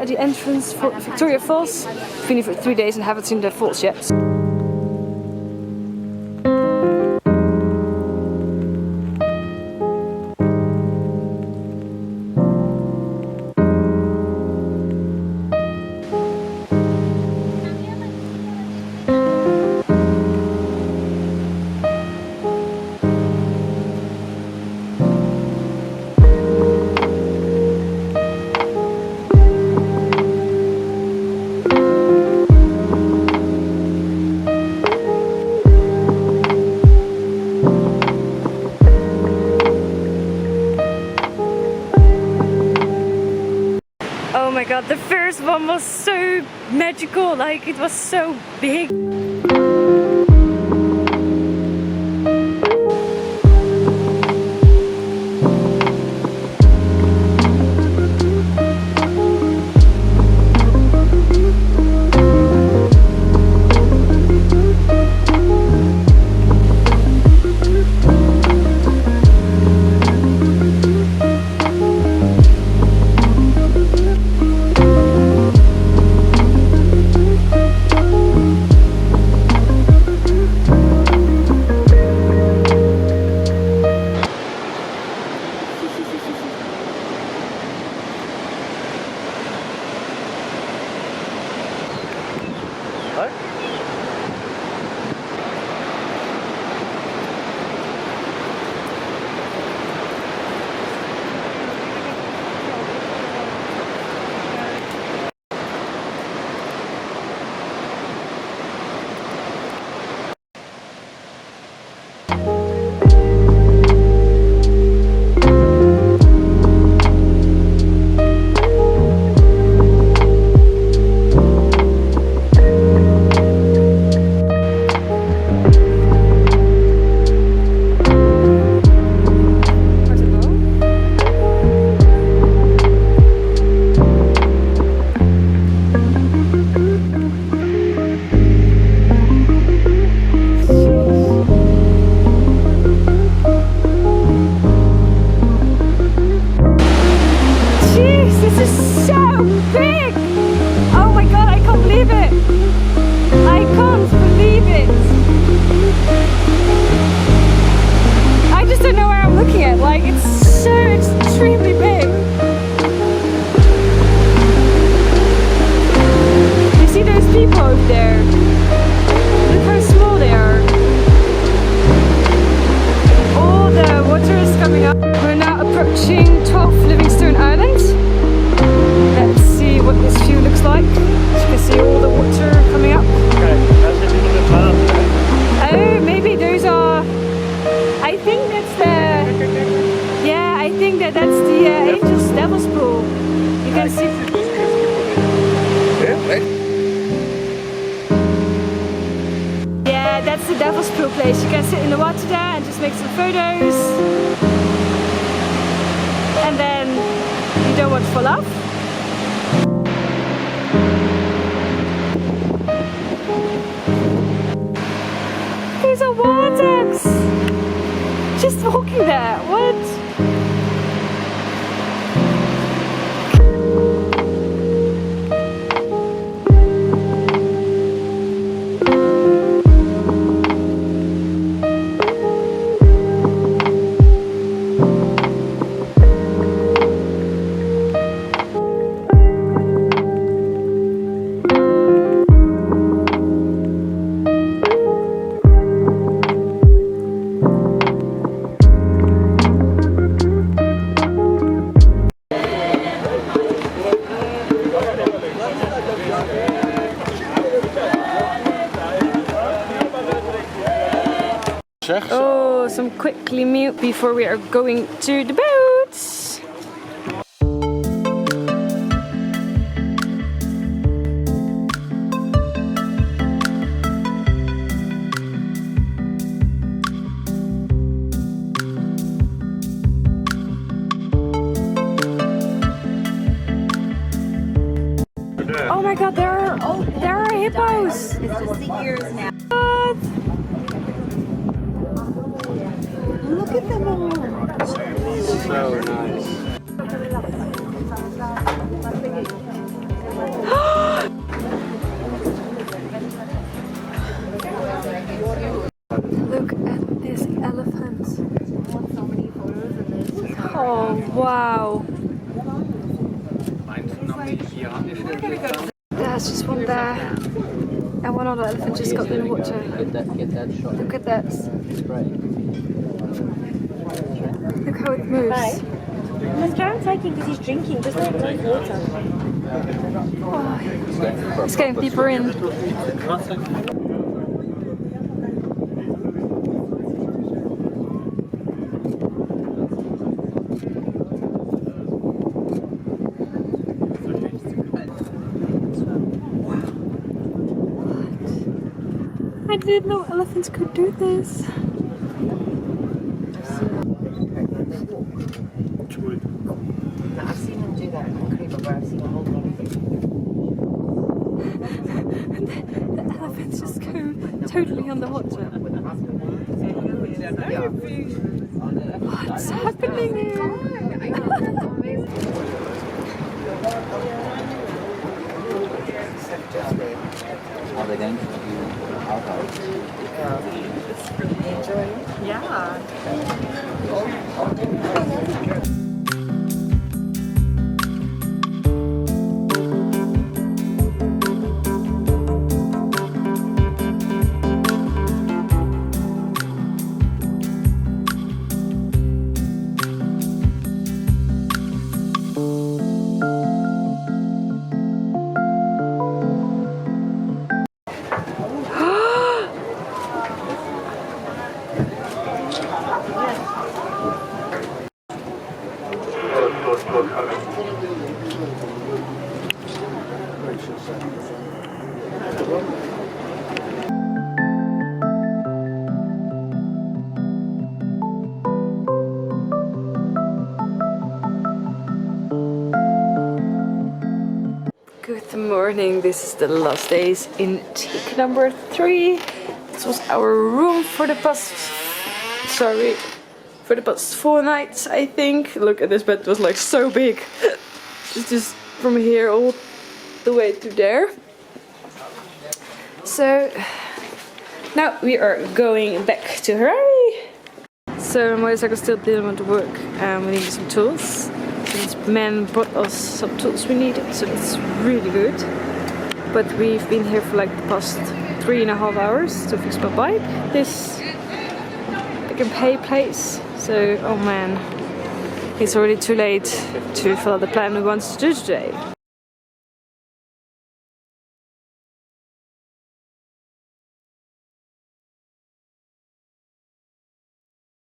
at the entrance for Victoria Falls. Been here for 3 days and haven't seen the falls yet. Oh my god, the first one was so magical, like it was so big. That's the Devil's Pool place. You can sit in the water there and just make some photos. And then you don't want to fall off. These are war ducks! Just walking there. What? Oh, some quickly meal before we are going to the boats. Oh my god, there are hippos! It's just the ears now. What? Look at them all! So nice. There's just one there. And one other elephant just got in the water. Get that shot. Look at that. Spray. Look how it moves. Just Karen's taking because he's drinking. Just let him drink water. Oh, it's getting deeper in. I didn't know elephants could do this. I've seen them do that in Cuba, where I've seen them hold on. The elephants just go totally underwater. What's happening here? Are they going to do alcohol? Enjoying? Yeah. Good morning, this is the last days in take number 3. This was our room for the past, for the past 4 nights, I think. Look at this bed, it was like so big. It's just from here all the way to there. So now we are going back to Harare. So my motorcycle still didn't want to work and we needed some tools. This man brought us some tools we needed, so that's really good. But we've been here for like the past 3.5 hours to fix my bike. This pick and pay place. So, oh man, it's already too late to follow the plan we wanted to do today.